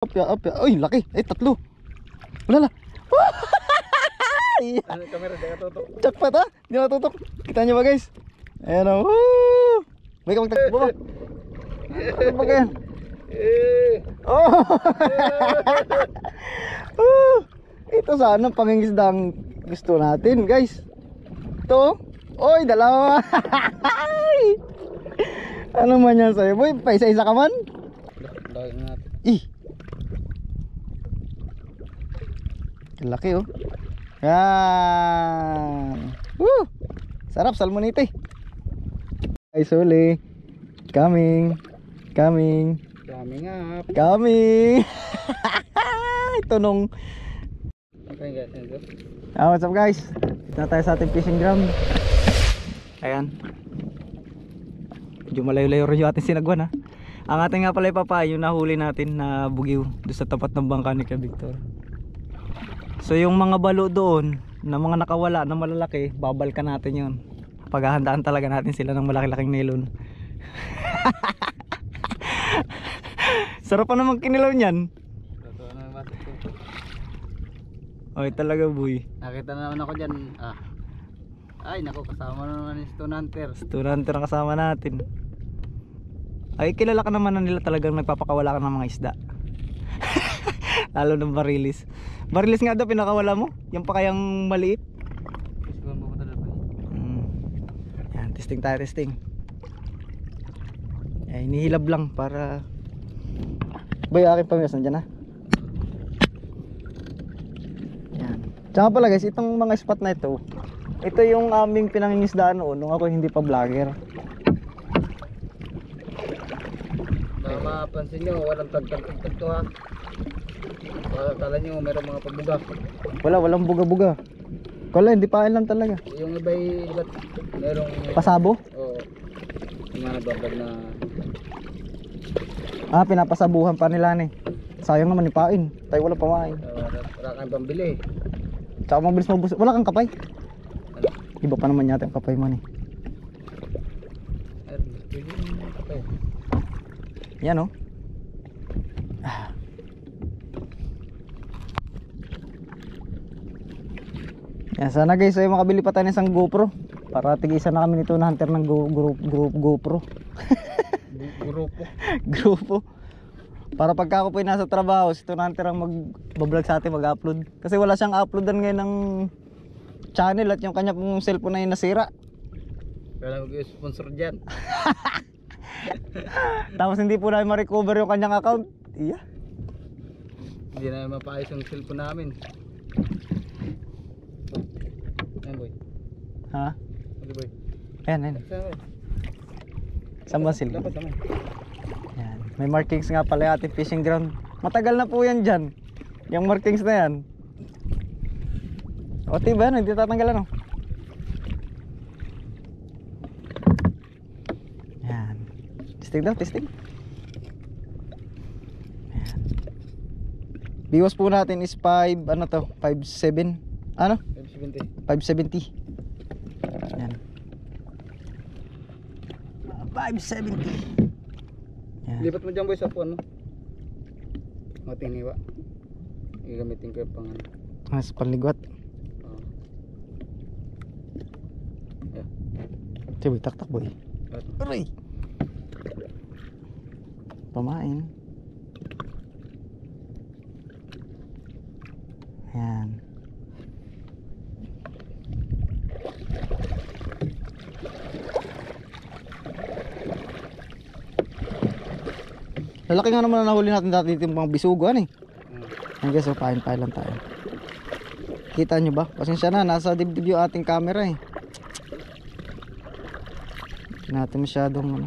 Apya, apya. Uy, laki. Eh, tatlo. Wala na. Ano kamera, di ka tutok. Jackpot ha? Hindi matutok. Kita nyo ba guys? Ayan o. Woo! May ka magtakbo ba? Ano ba yan? Oh! Ito sana pangingisdang gusto natin guys. Ito. Oy, dalawa. Ano man yan sa'yo boy? Paisa-isa ka man? Dahil natin. Ih. Laki oh. Yan. Woo! Sarap salmonite. Ay suli. Coming. Coming. Coming up. Coming. Ito nung Okay guys, ito. what's up guys? Dito na tayo sa ating fishing ground. Ayan. Medyo malayo-layo rin yung ating sinagwan ha. Ang ating nga pala ipapa yung nahuli natin na bugiw doon sa tapat ng bangka ni Kuya Victor. So yung mga balo doon na mga nakawala na malalaki, babalkan natin yun. Paghahandaan talaga natin sila ng malaki-laking nylon. Sarap pa naman kinilaw niyan. Totoo na naman ito. Oy talaga boy. Nakita na naman ako dyan. Ay naku, kasama na naman yung Stone Hunter. Stone Hunter ang kasama natin. Ay kilala ka naman na nila talagang nagpapakawala ka ng mga isda. Lalo ng barilis. Barilis nga daw pinakawala mo. Yung pa kayang maliit. Siguro pupunta na ba? Yan, testing tayo, testing. Ay, inihilab lang para boy, aking pamiwas nandyan ha. Yan. Tsaka pala guys, itong mga spot na ito, ito yung aming pinangingisdaan noon nung ako hindi pa vlogger. Baka mapansin nyo, walang tagtag-tagtag to ha. Kala nyo meron mga pabuga. Walang buga-buga. Kala hindi pain lang talaga. Yung iba'y iba't merong Pasabo? Oo. Yung mga nagbablog na Pinapasabuhan pa nila ni. Sayang naman ipain. Tayo wala pamain. wala kang pambili. Tsaka mabilis mabusog. Wala kang kapay. Ano? Iba pa naman yata yung kapay man eh. Yan oh. Yan, sana guys ay makabili pa tayo ng isang GoPro para tigisan na kami nito na hunter ng GoPro. Grupo. Grupo. Para pagka ako po nasa trabaho, si Stone Hunter ang mag-vlog sa atin, mag-upload. Kasi wala siyang uploadan ngayon ng channel at yung kanya pong cellphone na yung nasira. Kaya mag-sponsor dyan. Tapos hindi po namin ma-recover yung kanyang account. Iya. Hindi na mapaayos yung cellphone namin. Ayan boy. Ha? Ano boy? Ayan, ayan. Saan ba sila? Dapat naman. Yan. May markings nga pala yung ating fishing ground. Matagal na po yan dyan. Yung markings na yan. O diba yan, hindi tatanggalan o. Yan. Testing daw, testing. Yan. Biwas po natin is 5, ano to? 5.7. Ano? 570. 570. Yan. 570. Yan. Lipat mo dyan boy sa puwan no? O tiniwa. Igamitin ko yung pang ano. Sa panligwat. Yeah. Sige, tak boy. Aray. Pamain. Yan. Lalaki nga naman na nahuli natin dati yung mga bisugan eh. Yan guys, so pain lang tayo. Kita nyo ba? Pasensya na, nasa dibdib yung ating camera eh. Hindi natin masyadong ano.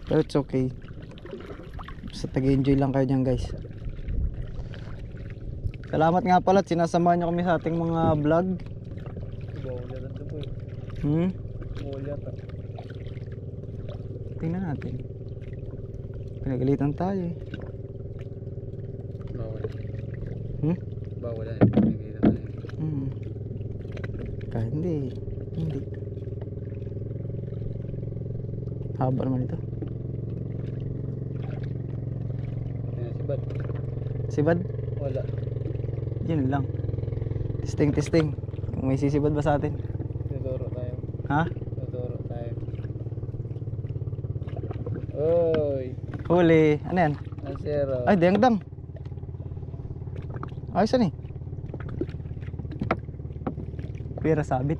Pero it's okay. Basta tag-enjoy lang kayo dyan guys. Salamat nga pala at sinasamahan nyo kami sa ating mga vlog. Tingnan natin. Pinagalitan tayo eh. Bawal. Bawal na Kahit hindi. Hindi. Haba naman ito. Ayan si Bad. Sibad? Wala. Yun lang. Testing. Kung may sisibad ba sa atin? Tuturo tayo. Ha? Tuturo tayo. Oy. Huli. Ano yan? Ang zero. Ay, dang. Ayos yan eh. Pira sabit.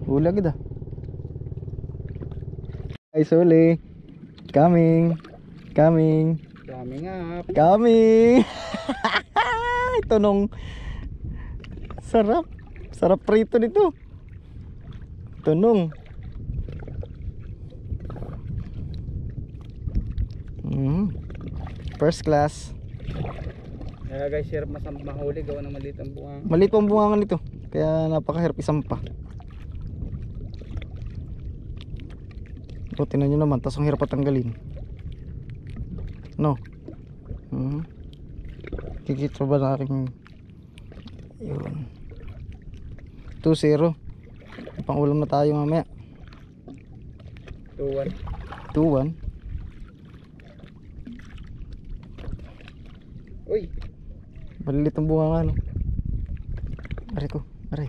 Huli agad ah. Ay, huli. Coming. Coming up. Tunong. Sarap prito nito. Tunong. First class. Kaya guys, hirap mahuli gawa ng maliit ang bunga. Maliit pang bungangan nito. Kaya napakahirap isampa. O, tingnan nyo naman. Tapos ang hirap patanggalin. No. Kikita ba natin? Yun. 2-0. Pang ulam na tayo mamaya. 2-1. 2-1. Uy. Malilit ang bunga nga no. Aray ko. Aray.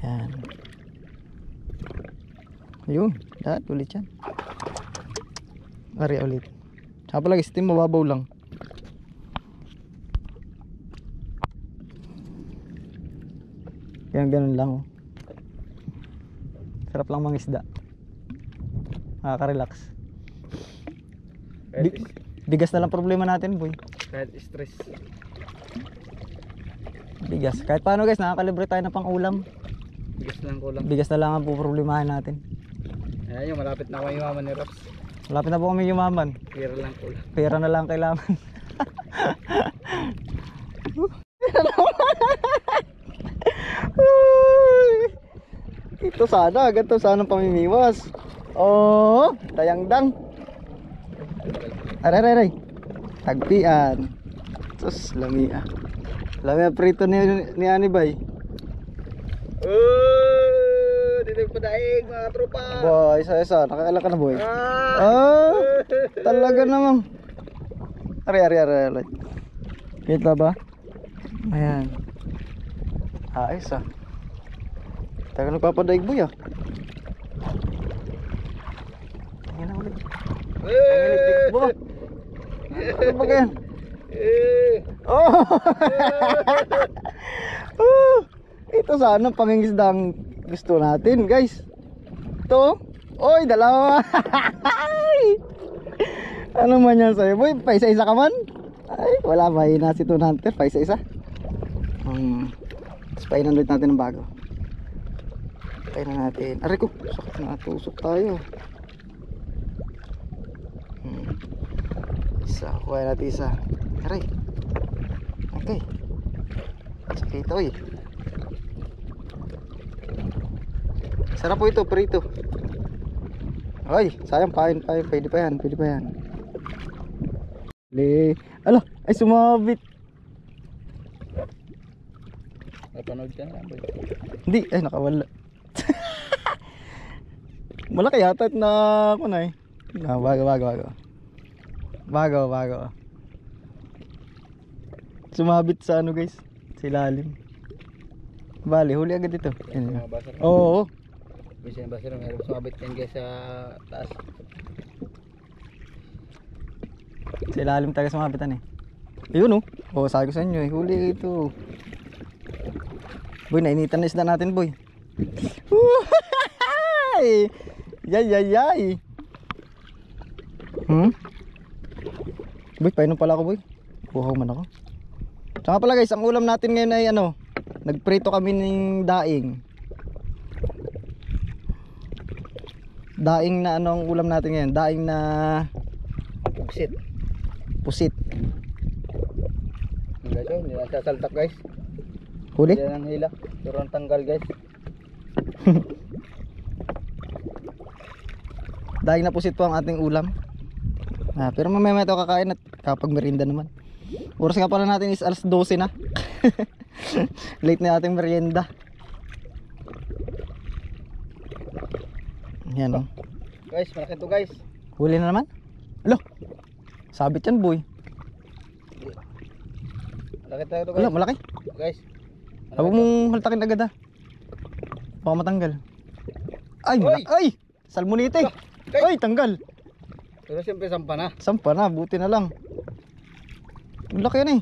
Yan. Ayun. Lahat ulit yan. Aray ulit. Saka pala guys, steam mababaw lang. Yan ganun lang oh. Sarap lang mangisda. Nakaka-relax. Bigas na lang problema natin boy. Kahit stress. Bigas. Kahit paano guys, nakakalibre tayo ng pang ulam. Bigas lang kulang. Bigas na lang ang problemahin natin. Ayan yung malapit na ako yumaman ni Raps. Malapit na po kami yumaman. Pira lang kulang. Pera na lang kailangan. Ito sana, ganito sana pamimiwas. Oh, dayang-dang. Aray. Tagpian. Sus, lamia. Lamia prito ni Anibay. Dito yung padaig mga tropa. Boy, isa. Nakakala ka na boy. Talaga naman. Aray. Kita ba? Ayan. Ayos ah. Taga nagpapadaig boy ah. Tingnan na ulit. Tingnan mo. Ano ba yan? Ito sana pangingisdang gusto natin guys. Ito. Oy, dalawa. Ano man yan sa'yo boy? Paisa-isa ka man? Ay, wala ba na si 200? Paisa-isa. Tapos painan ulit natin ng bago. Painan natin. Aray ko, sakit na tusok tayo. Isa, kuha natin isa. Aray. Okay. Sakit ito eh. Sarap po ito, prito. Ay, sayang pain. Pwede pa yan. Ala, ay sumabit. Napanood ka na boy. Hindi, ay nakawala. Malaki yata na ako na eh. Bago. Sumabit sa ano guys, sa ilalim. Bali, huli agad ito. Oo. Bisa yung basero, meron sumabit yan guys sa taas. Sa ilalim talaga sumabitan eh. Ayun oh. Oo, sabi ko sa inyo eh, huli ito. Boy, nainitan na isda natin boy. Yay. Boy, painom pala ako boy. Buhaw man ako. Tsaka pala guys, ang ulam natin ngayon ay ano, nagprito kami ng daing. Daing na ano ang ulam natin ngayon? Daing na pusit. Guys, oh, hindi lang sasaltak guys. Huli? Hindi lang hila. Pero ang tanggal guys. Daing na pusit po ang ating ulam. Pero mamaya ito kakain at kapag merienda naman. Oras nga pala natin is alas 12 na. Late na ating merienda. Yan o. Guys, malaki to guys. Huli na naman. Alo. Sabit yan boy. Malaki tayo to guys. Wala, malaki. Guys. Huwag mong haltakin agad ha. Baka matanggal. Ay, Oy! Ay! Salmonite. Guys. Ay, tanggal. Pero siyempre sampa na. Sampa na, buti na lang. Ang laki yan eh.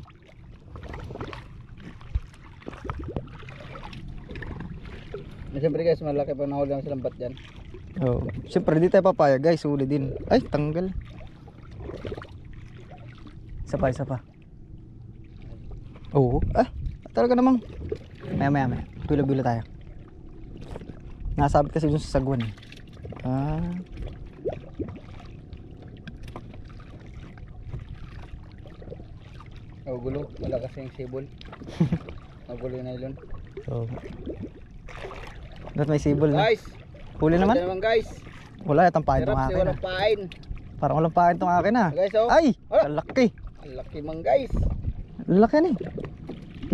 Siyempre guys, malaki pa nahuli ang silambat dyan. Oh, siyempre di tayo papaya guys, huli din. Ay, tanggal. Isa pa, isa pa. Oo. Talaga namang. Maya. Bila tayo. Nasabit kasi dun sa sagwan. Oh, gulo. Malakas yung sibol. Nagulo yung nylon. So, may sibol na. Guys! Huli naman? Naman guys. Wala, yatang pain Sarap tong si akin walang pain. Parang walang pain tong akin ah. Guys, oh. Ay! Ah! Laki. Ang laki man guys. Laki yan eh.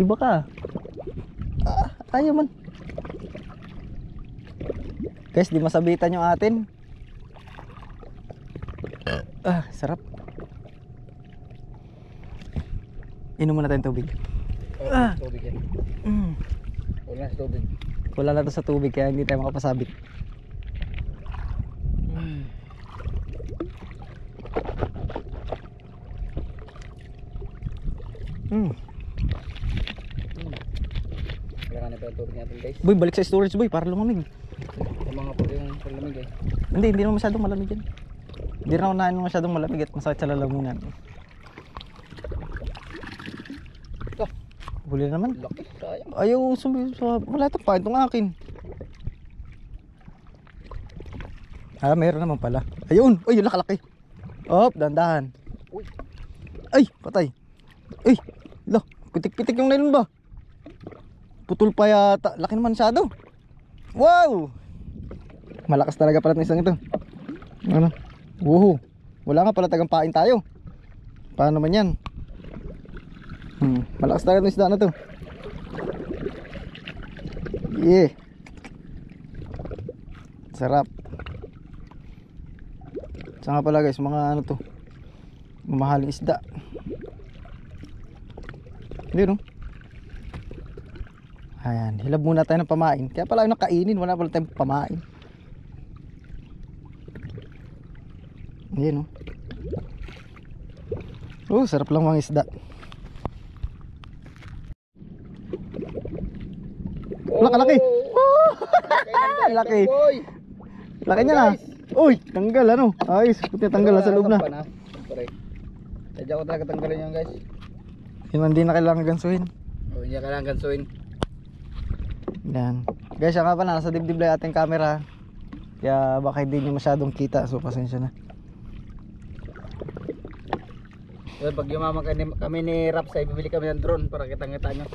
Iba ka. Ayaw man. Guys, di masabitan yung atin. Sarap. Inom muna tayong tubig. Tubig yan. Wala na sa tubig. Wala na to sa tubig kaya hindi tayo makapasabit. Kailangan na pa yung tubig natin guys. Boy, balik sa storage boy para lumamig. Yung mga po yung palamig eh. Hindi naman masyadong malamig yan. Hindi na unahin mo masyadong malamig at masakit sa lalamunan. Ito. Huli na naman. Laki, sayang. Ayaw wala itong pain itong akin. Meron naman pala. Ayun. Uy, yung lakalaki. Dahan-dahan. Uy. Ay, patay. Uy, pitik-pitik yung nylon ba? Putol pa yata. Laki naman masyado. Wow! Malakas talaga pala itong isang ito. Ano? Wuhu. Wala nga pala tagang pain tayo. Paano naman yan? Malakas talaga itong isda na to. Yeah. Sarap. Saan nga pala guys, mga ano to, mamahaling isda. Hindi no? Ayan, hilab muna tayo ng pamain. Kaya pala yung nakainin, wala pala tayong pamain. Ayan no? Sarap lang mga isda. Laki! Laki! Laki niya na! Uy! Tanggal ano? Ayos! Puti tanggal sa loob na. Sadya ko talaga tanggalin yan guys. Hindi na kailangan gansuhin. Hindi na kailangan gansuhin. Yan. Guys, siya nga pala, nasa dibdib lang ating camera. Kaya baka hindi nyo masyadong kita. So pasensya na. Well, pag yumama kami ni Raps ay bibili kami ng drone para kitang-kita nyo.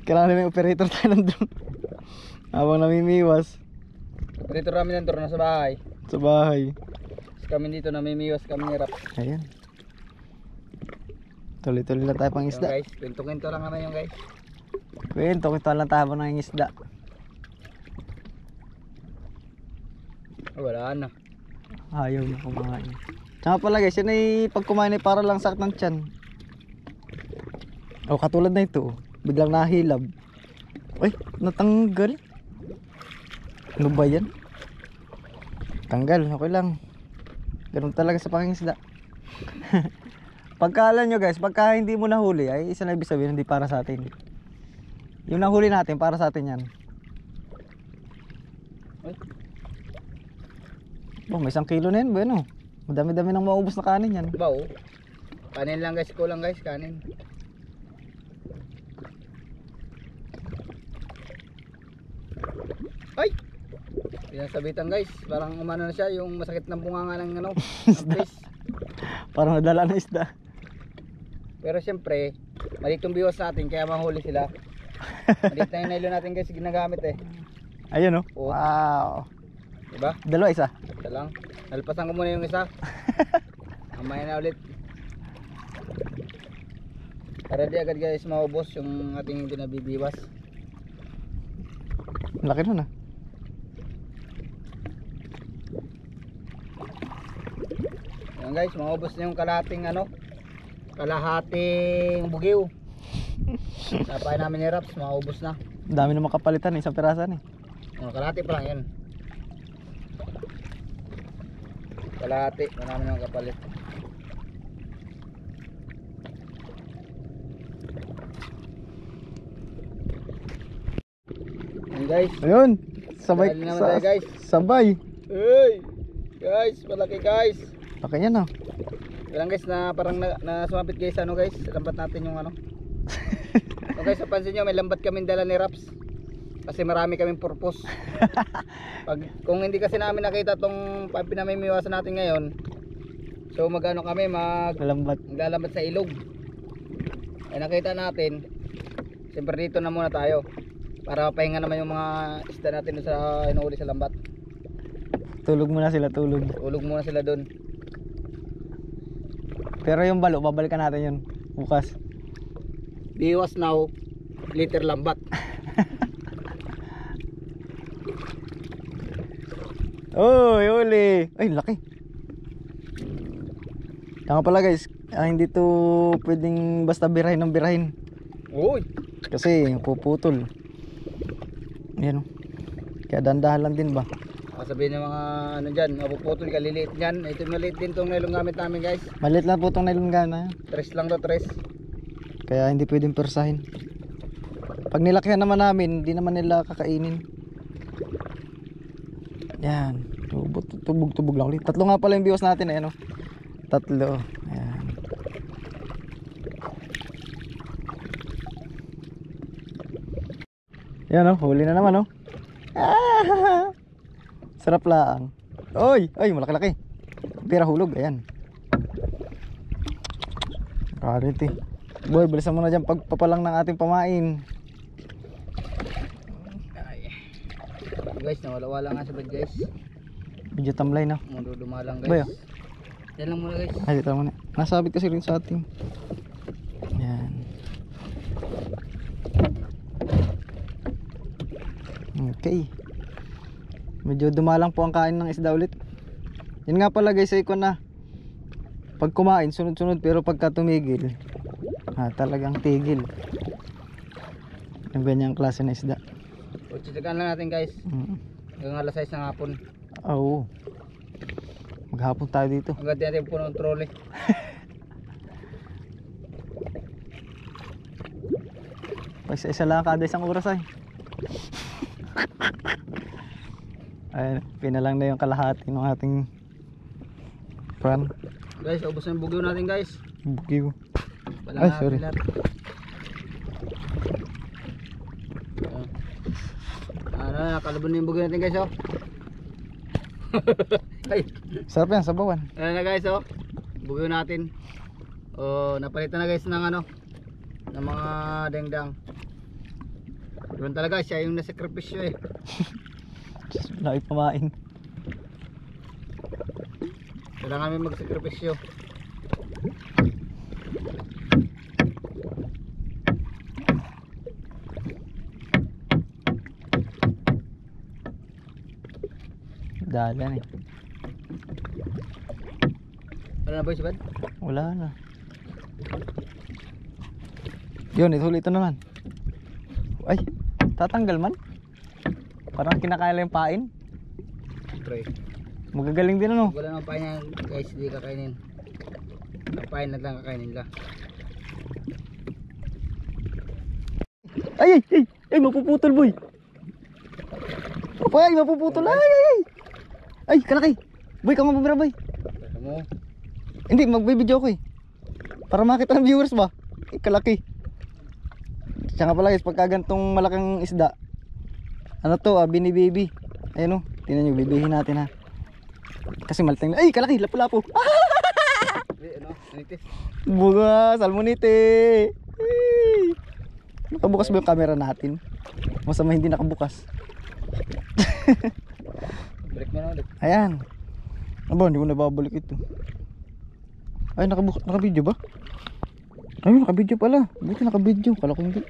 Kailangan na may operator tayo ng drone. Habang namimiwas. Operator namin ng drone nasa bahay. Sa bahay. Tapos kami dito namimiwas kami ni Raps. Ayan. Tuloy-tuloy lang tayo pang isda. Guys, kwento-kwento lang naman yung guys. Kwento lang tayo ng isda. Wala na. Ayaw na kumain. Tsaka pala guys, yan ay pag kumain ay para lang sakit ng tiyan. Katulad na ito. Biglang nahilab. Ay, natanggal. Ano ba yan? Tanggal, okay lang. Ganun talaga sa pangingisda. Pagka alam nyo guys, pagka hindi mo nahuli ay isa na ibig sabihin hindi para sa atin. Yung nahuli natin para sa atin yan. May 1 kilo na yan, bueno. Madami-dami nang maubos na kanin yan. Ba kanin lang guys, kulang guys, kanin. Ay! Pinasabitan guys, parang umano na siya, yung masakit ng bunganga ng ng fish. Parang nadala na isda. Pero siyempre, maliit yung biwas natin kaya mahuli sila. Maliit na yung nylon natin guys ginagamit eh. Ayun Oo. Wow. Diba? Dalawa isa. Isa lang. Nalpasan ko muna yung isa. Mamaya na ulit. Para di agad guys maubos yung ating binabibiwas. Laki nun ah. Yan guys, maubos na yung kalahating ano, kalahating bugiw. Napain namin ni Raps, maubos na. Dami na makapalitan, isang pirasan eh. Kalahati pa lang yan. Kalahati, marami naman kapalit. Yan guys. Ayun, sabay, Dali naman tayo, guys. sabay. Hey! Guys, malaki guys. Okay yan oh. Kailan guys na parang na sumapit guys ano guys, lambat natin yung ano. So guys, napansin nyo may lambat kaming dala ni Raps. Kasi marami kaming purpose. Kung hindi kasi namin nakita tong pinamimiwasan natin ngayon, so magano kami maglalambat sa ilog. Ay nakita natin, siyempre dito na muna tayo para pahinga naman yung mga isda natin sa inuuli sa lambat. Tulog muna sila, tulog. Ulog muna sila doon. Pero yung balo, babalikan natin yun bukas. Biwas now, later lambat. Oy, uli. Ay, laki. Kaya pala guys, hindi to pwedeng basta birahin ng birahin. Uy! Kasi puputol. Ayan oh. Kaya dandahan lang din ba? Sabihin ng mga ano dyan, mapuputol kaliliit dyan. Ito maliit din itong nylon gamit namin guys. Maliit lang po itong nylon gana. 3 lang to, 3. Kaya hindi pwedeng persahin. Pag nilakyan naman namin, hindi naman nila kakainin. Yan. Tubog lang ulit. Tatlo nga pala yung biwas natin eh, ano? Tatlo. Ayan. Yan oh, huli na naman oh. Ah! Sarap lang. Oy, ay malaki-laki. Pira hulog, ayan. Kariti. Boy, bilisan mo na dyan pagpapalang ng ating pamain. Guys, nawala-wala nga sa bed guys. Medyo tamlay na. Dumalang Boy, guys. Yan lang muna guys. ay, dito muna. Nasabit kasi rin sa ating. Yan. Okay. Medyo dumalang po ang kain ng isda ulit. Yan nga pala guys, ay ko na. Pag kumain, sunod-sunod, pero pagka tumigil, talagang tigil. Yung ganyang klase na isda. O, tsitagaan lang natin guys. Hanggang alas 6 ng hapon. Oo. Maghapon tayo dito. Hanggang di natin puno ng trolley. Isa-isa lang kada isang oras ay. Ayan, pinalang na yung kalahati ng ating pan. Guys, ubos na yung bugyo natin guys. Bukiw. Ay, sorry. Nakalabon na yung bugyo natin guys oh. Ay. Sarap yan, sabawan. Ayan na guys oh. Bugyo natin. Oh, napalitan na guys ng ano, ng mga dengdang. Yun talaga siya yung nasakripisyo eh. Laki pamain. Kailangan kami magsakripisyo. Dalan eh. Wala na boys bad? Wala na. Yun, ito naman. Ay, tatanggal man. Parang kinakain lang yung pain. Try. Magagaling din ano. Wala nang pain yan guys, hindi kakainin. Pain na lang kakainin nila. Ay, mapuputol boy. Ay, mapuputol. Ay. Ay, kalaki. Boy, kang mababira boy. Teka mo. Hindi, magbibideo ko eh. Para makita ng viewers ba? Ay, kalaki. Siya nga pala guys, pagka gantong malaking isda, ano to, bini-baby. Ayun o, tingnan nyo, bibihin natin ha. Kasi malteng na, ay, kalaki, lapo-lapo. Ano, nanitis. Buga, salmonite. Ay. Nakabukas ba yung camera natin? Masama hindi nakabukas. Break mo na ulit. Ayan. Aba, hindi ko nababalik ito. Ay, naka-video ba? Ay, naka-video pala. Buti naka-video. Kala ko hindi.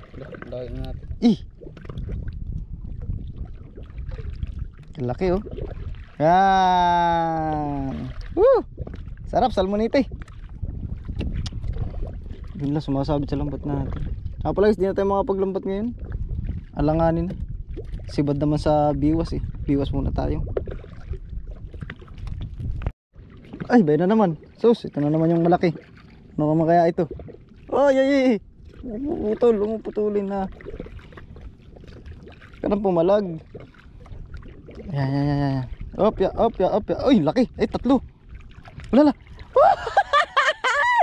Dahil na natin. Laki oh. Yan. Woo! Sarap, salmonite. Yun lang, sumasabit sa lambat natin. Pala guys, di na tayo makapaglambat ngayon. Alanganin na. Sibad naman sa biwas eh. Biwas muna tayo. Ay, bayan na naman. Sus, ito na naman yung malaki. Ano ka kaya ito? Ay, ay, ay. Umuputulin na. Kanang pumalag. Ayan, ayan, ayan, ayan. Opya, opya, opya. Ay, laki. Ay, 3. Wala la.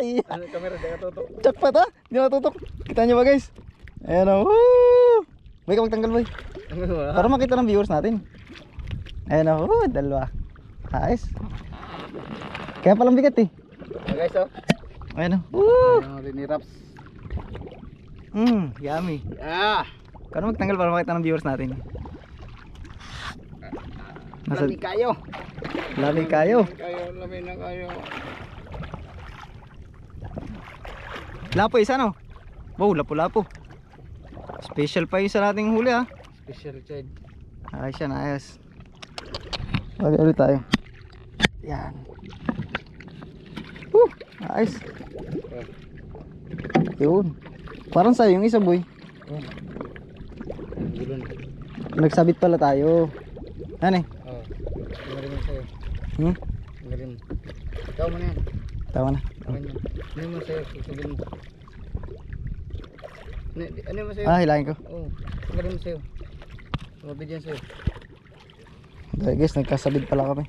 Ano kamera, di ka tutok. Jackpot ha? Hindi matutok. Kita nyo ba guys? Ayan o. Woo! May ka magtanggal boy. Para makita ng viewers natin. Ayan o. Dalawa. Ayos. Kaya palang bigat eh. Guys, oh. Ayan o. Woo! Ano rin ni Raps. Yummy. Ah! Para magtanggal para makita ng viewers natin. Lami kayo. Lami kayo. Lami na kayo. Lapo isa no? Wow, lapo-lapo. Special pa yung sa nating huli ha. Special child. Ayos yan, ayos. Lagi ulit tayo. Yan. Ayos. Yun. Parang sa'yo yung isa boy. Oh. Gulo na. Nagsabit pala tayo. Ano eh? Oo. Tingnan mo sa'yo. Tingnan mo. Ikaw mo na yan. Tawa na. Ano mo sa'yo? Susubin mo. Ano mo sa'yo? Hilahin ko. Oo. Tingnan mo sa'yo. Sumabid yan sa'yo. Dahil guys, nagkasabit pala kami.